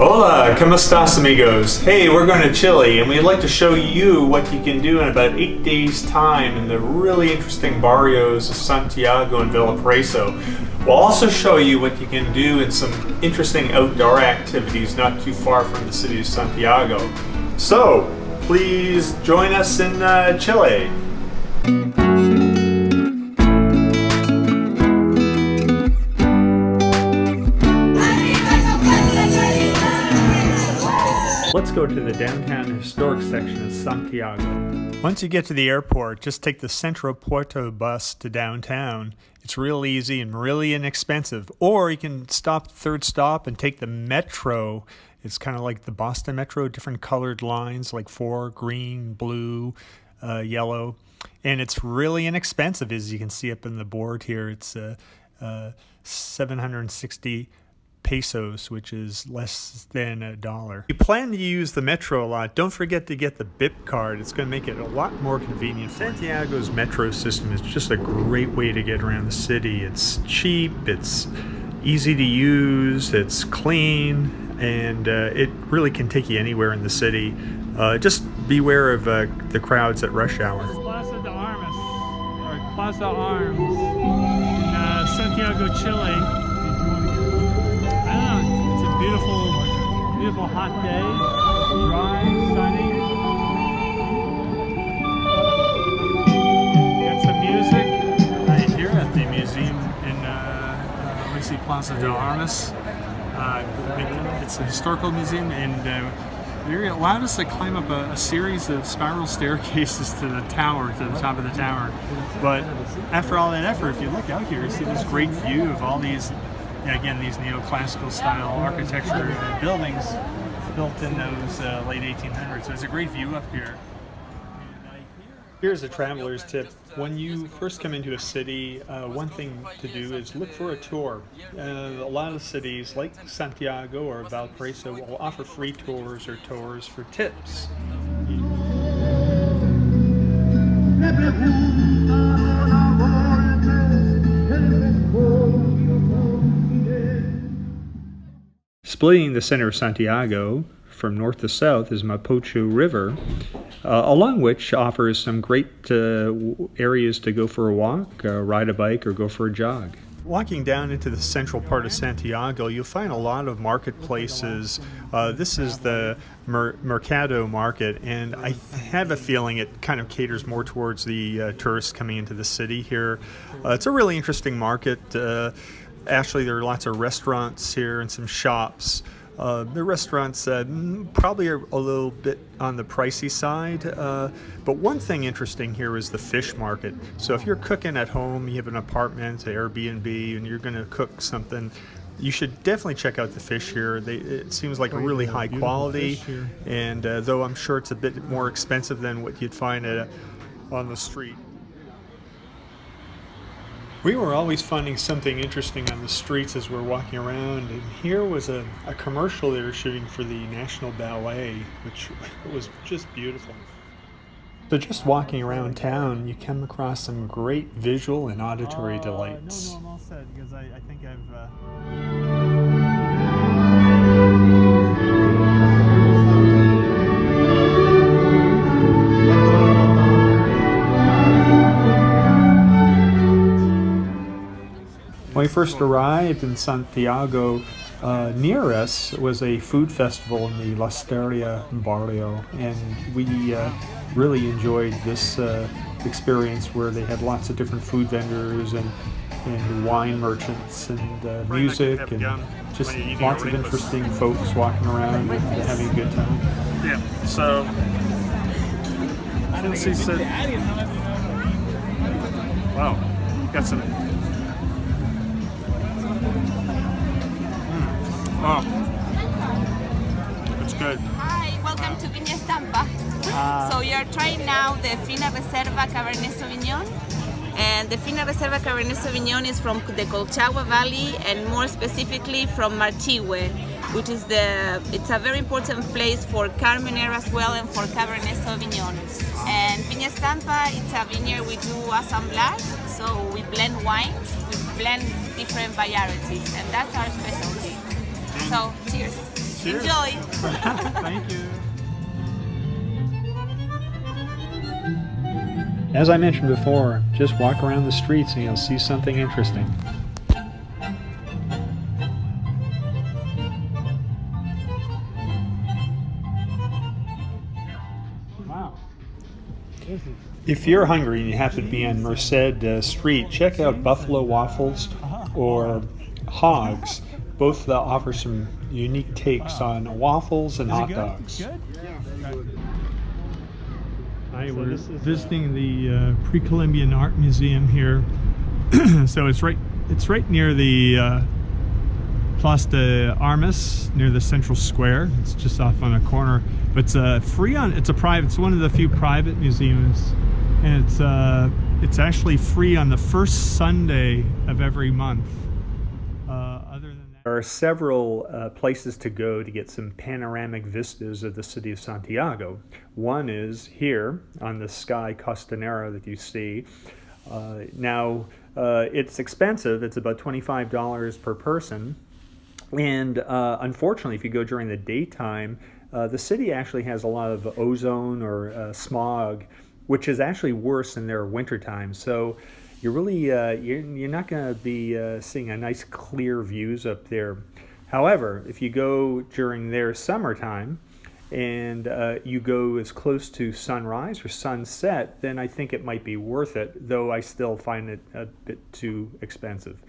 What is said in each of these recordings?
Hola, ¿cómo estás, amigos? Hey, we're going to Chile, and we'd like to show you what you can do in about 8 days' time in the really interesting barrios of Santiago and Valparaiso. We'll also show you what you can do in some interesting outdoor activities not too far from the city of Santiago. So, please join us in Chile. Let's go to the downtown historic section of Santiago. Once you get to the airport, just take the Centro Puerto bus to downtown. It's real easy and really inexpensive. Or you can stop at the third stop and take the metro. It's kind of like the Boston Metro, different colored lines like 4, green, blue, yellow. And it's really inexpensive, as you can see up in the board here. It's 760 pesos, which is less than $1. If you plan to use the metro a lot, don't forget to get the BIP card. It's going to make it a lot more convenient. Santiago's metro system is just a great way to get around the city. It's cheap, it's easy to use, it's clean, and it really can take you anywhere in the city. Just beware of the crowds at rush hour. Plaza de Armas, or Plaza Arms, in Santiago, Chile. Beautiful hot day, dry, sunny. Got some music right here at the museum in Plaza de Armas. It's a historical museum, and it allowed us to climb up a series of spiral staircases to the tower, to the top of the tower. But after all that effort, if you look out here, you see this great view of all these, again, these neoclassical style architecture buildings built in those late 1800s. So it's a great view up here. Here's a traveler's tip. When you first come into a city, one thing to do is look for a tour. A lot of cities like Santiago or Valparaiso will offer free tours or tours for tips. Splitting the center of Santiago from north to south is Mapocho River, along which offers some great areas to go for a walk, ride a bike, or go for a jog. Walking down into the central part of Santiago, you'll find a lot of marketplaces. This is the Mercado Market, and I have a feeling it kind of caters more towards the tourists coming into the city here. It's a really interesting market. Actually, there are lots of restaurants here and some shops. The restaurants probably are a little bit on the pricey side, but one thing interesting here is the fish market. So if you're cooking at home, you have an apartment, an Airbnb, and you're going to cook something, you should definitely check out the fish here. It seems like really high quality, and though I'm sure it's a bit more expensive than what you'd find on the street. We were always finding something interesting on the streets as we're walking around, and here was a commercial they were shooting for the National Ballet, which was just beautiful. So just walking around town, you come across some great visual and auditory delights. No, I'm all set, because I think I've... When we first arrived in Santiago, near us was a food festival in the Lastarria barrio, and we really enjoyed this experience where they had lots of different food vendors and wine merchants and music and just lots of interesting folks walking around and having a good time. Yeah, so she said, wow, got some. Oh, it's good. Hi, welcome to Viña Estampa. So you're trying now the Fina Reserva Cabernet Sauvignon. And the Fina Reserva Cabernet Sauvignon is from the Colchagua Valley, and more specifically from Marchihue, which is it's a very important place for Carmenere as well, and for Cabernet Sauvignon. And Viña Estampa, it's a vineyard we do assemblage, so we blend wines with blend different varieties, and that's our specialty. So, cheers. Cheers. Enjoy. Thank you. As I mentioned before, just walk around the streets and you'll see something interesting. Wow. If you're hungry and you happen to be on Merced Street, check out Buffalo Waffles or Hogs. Both offer some unique takes on waffles and hot dogs. Hi, we're visiting the Pre-Columbian Art Museum here. So it's right near the Place de Armas, near the Central Square. It's just off on a corner. But it's it's one of the few private museums, and it's actually free on the first Sunday of every month. Other than that, there are several places to go to get some panoramic vistas of the city of Santiago. One is here on the Sky Costanera that you see. Now it's expensive. It's about $25 per person. And unfortunately, if you go during the daytime, the city actually has a lot of ozone or smog, which is actually worse in their wintertime. So you're really you're not going to be seeing a nice clear views up there. However, if you go during their summertime and you go as close to sunrise or sunset, then I think it might be worth it, though I still find it a bit too expensive.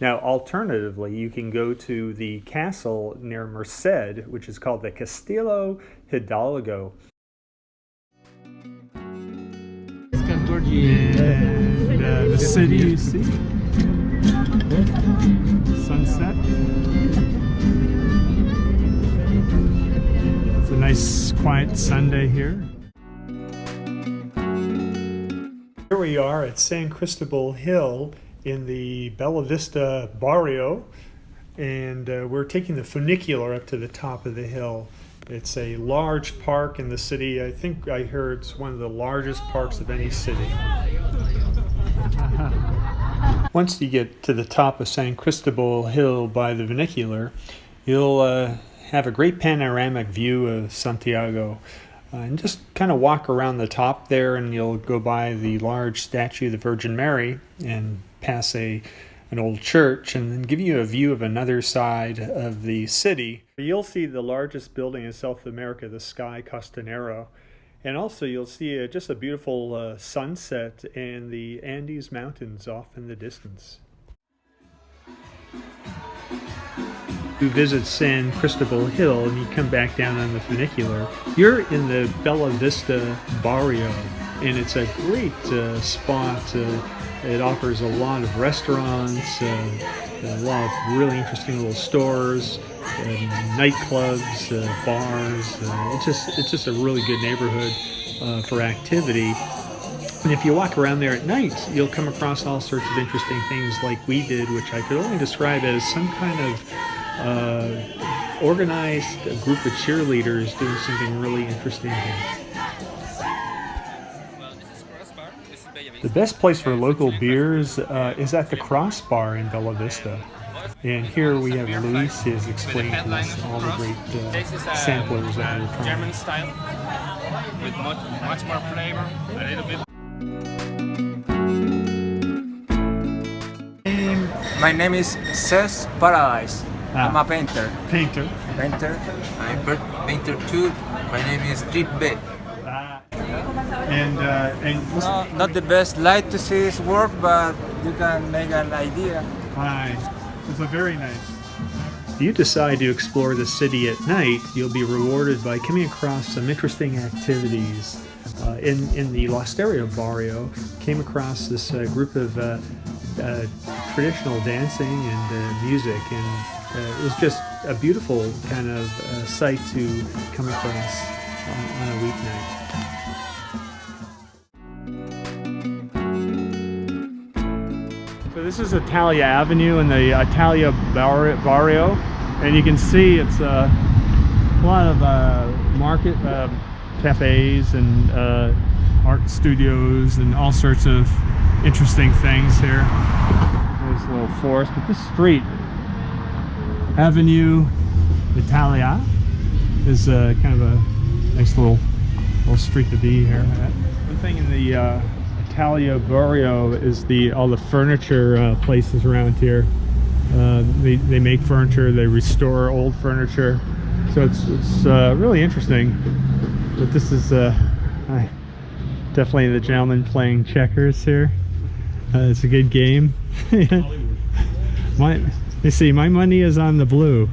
Now, alternatively, you can go to the castle near Merced, which is called the Castillo Hidalgo. And the city you see, sunset. It's a nice quiet Sunday here. Here we are at San Cristobal Hill in the Bellavista barrio, and we're taking the funicular up to the top of the hill. It's a large park in the city. I think I heard it's one of the largest parks of any city. Once you get to the top of San Cristobal Hill by the funicular, you'll have a great panoramic view of Santiago. And just kind of walk around the top there, and you'll go by the large statue of the Virgin Mary and pass an old church, and then give you a view of another side of the city. You'll see the largest building in South America, the Sky Costanera, and also you'll see just a beautiful sunset and the Andes Mountains off in the distance. You visit San Cristobal Hill and you come back down on the funicular, you're in the Bellavista barrio, and it's a great spot. It offers a lot of restaurants, a lot of really interesting little stores, nightclubs, bars. It's just a really good neighborhood for activity. And if you walk around there at night, you'll come across all sorts of interesting things like we did, which I could only describe as some kind of organized group of cheerleaders doing something really interesting here. The best place for local beers is at the Crossbar in Bellavista. And here we have Luis is explaining to us all the great samplers that we're trying. German style with much more flavor, a little bit. My name is Cés Paradise. I'm a painter. Painter. I'm painter too. My name is Trip B. And Not the best light to see his work, but you can make an idea. hi, it's a very nice. If you decide to explore the city at night, you'll be rewarded by coming across some interesting activities. In the Lastarria barrio, came across this group of traditional dancing and music, and it was just a beautiful kind of sight to come across on a weeknight. So this is Italia Avenue in the Italia barrio, and you can see it's a lot of market cafes and art studios and all sorts of interesting things here. nice little forest. But this street, Avenue Italia, is kind of a nice little street to be here at. One thing in the Italia Barrio is all the furniture places around here. They make furniture, they restore old furniture, so it's really interesting. But this is definitely the gentleman playing checkers here. It's a good game. You see, my money is on the blue.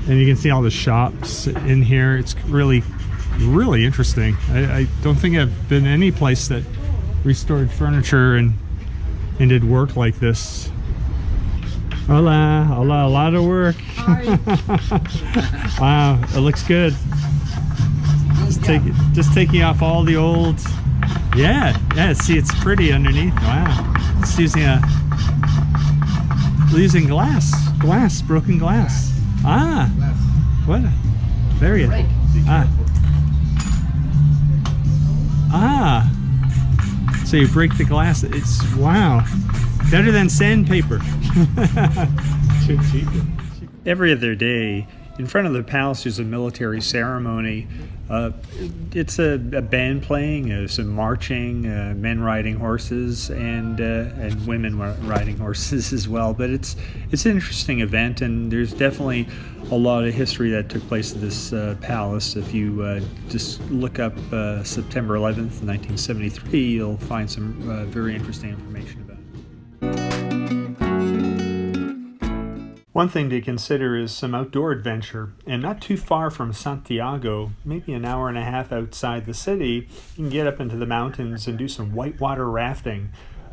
And you can see all the shops in here. It's really interesting. I don't think I've been any place that restored furniture and did work like this. Hola, a lot of work. Wow, it looks good. Just taking off all the old. Yeah. See, it's pretty underneath. Wow, it's using glass, broken glass. What? Very good. So you break the glass. It's wow, better than sandpaper. Every other day, in front of the palace, there's a military ceremony. It's a band playing, some marching, men riding horses, and women riding horses as well. But it's an interesting event, and there's definitely a lot of history that took place at this palace. If you just look up September 11th, 1973, you'll find some very interesting information about it. One thing to consider is some outdoor adventure, and not too far from Santiago, maybe an hour and a half outside the city, you can get up into the mountains and do some white water rafting.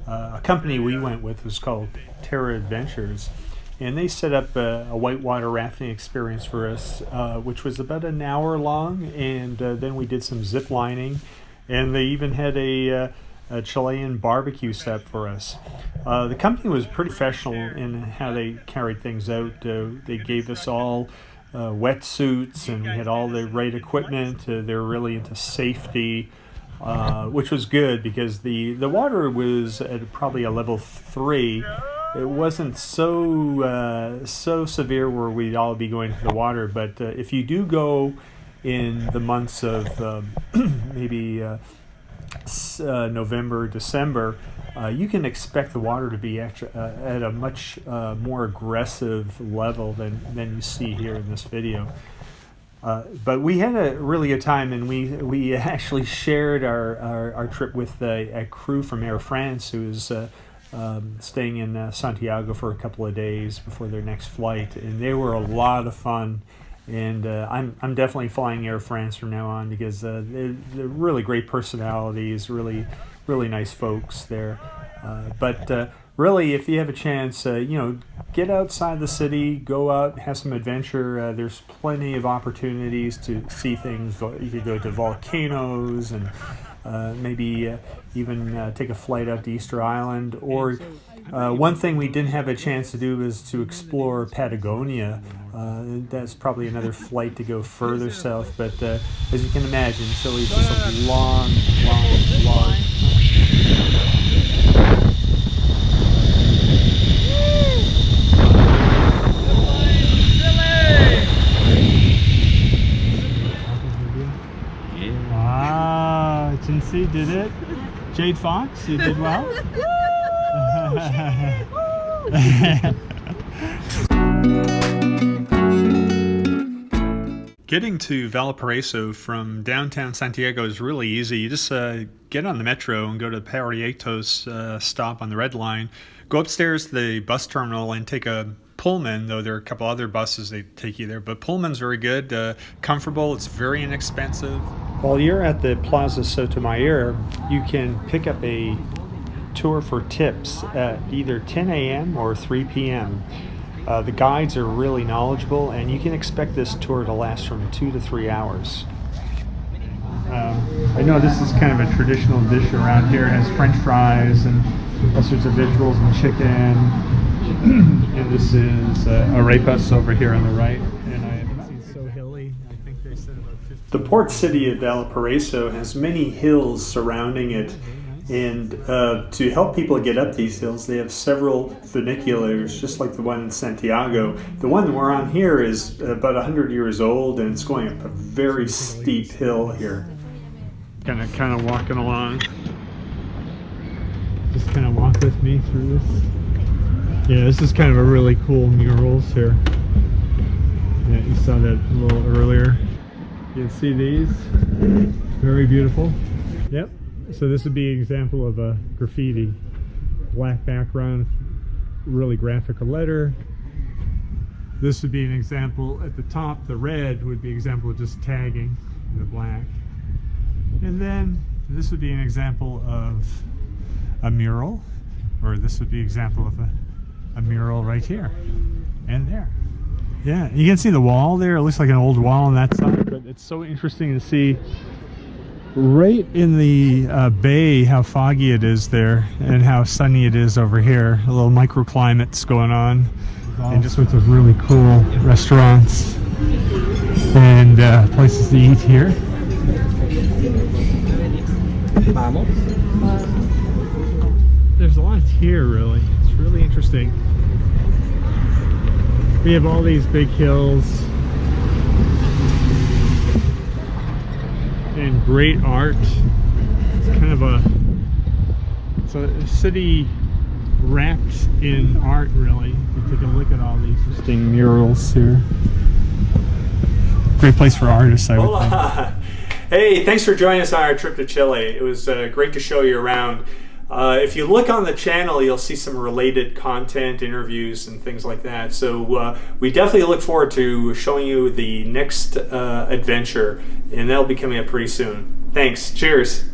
A company we went with was called Terra Adventures, and they set up a whitewater rafting experience for us, which was about an hour long, and then we did some zip lining, and they even had a Chilean barbecue set for us. The company was pretty professional in how they carried things out. They gave us all wetsuits, and we had all the right equipment. They were really into safety, which was good because the water was at probably a level 3. It wasn't so severe where we'd all be going to the water, but if you do go in the months of maybe November, December, you can expect the water to be at a much more aggressive level than you see here in this video. But we had a really good time, and we actually shared our trip with a crew from Air France who was staying in Santiago for a couple of days before their next flight, and they were a lot of fun. And I'm definitely flying Air France from now on because they're really great personalities, really nice folks there. But really, if you have a chance, get outside the city, go out, have some adventure. There's plenty of opportunities to see things. You could go to volcanoes and maybe even take a flight out to Easter Island. Or one thing we didn't have a chance to do was to explore Patagonia. That's probably another flight to go further south, but as you can imagine, Chile is just a long. Wow, Chinsi did it. Jade Fox, you did well. Getting to Valparaiso from downtown Santiago is really easy. You just get on the metro and go to Bérets stop on the red line. Go upstairs to the bus terminal and take a Pullman, though there are a couple other buses that take you there. But Pullman's very good, comfortable, it's very inexpensive. While you're at the Plaza Sotomayor, you can pick up a tour for tips at either 10 a.m. or 3 p.m. The guides are really knowledgeable, and you can expect this tour to last from 2 to 3 hours. I know this is kind of a traditional dish around here. It has French fries and all sorts of vegetables and chicken. And this is arepas over here on the right. And it's so hilly. I think they said about 50. The port city of Valparaiso has many hills surrounding it. And to help people get up these hills, they have several funiculars, just like the one in Santiago. The one we're on here is about 100 years old, and it's going up a very steep hill here. Kind of walking along. Just kind of walk with me through this. Yeah, this is kind of a really cool murals here. Yeah, you saw that a little earlier. You can see these. Very beautiful. Yep. So this would be an example of a graffiti. Black background, really graphical letter. This would be an example at the top. The red would be an example of just tagging the black. And then this would be an example of a mural, or this would be an example of a mural right here and there. Yeah, you can see the wall there. It looks like an old wall on that side, but it's so interesting to see right in the bay how foggy it is there and how sunny it is over here. A little microclimates going on, and just with those really cool restaurants and places to eat here. There's a lot here, really. It's really interesting. We have all these big hills and great art. It's kind of it's a city wrapped in art, really. You take a look at all these interesting murals here. Great place for artists, I would think. Hey, thanks for joining us on our trip to Chile. It was great to show you around. If you look on the channel, you'll see some related content, interviews, and things like that. So we definitely look forward to showing you the next adventure, and that'll be coming up pretty soon. Thanks. Cheers.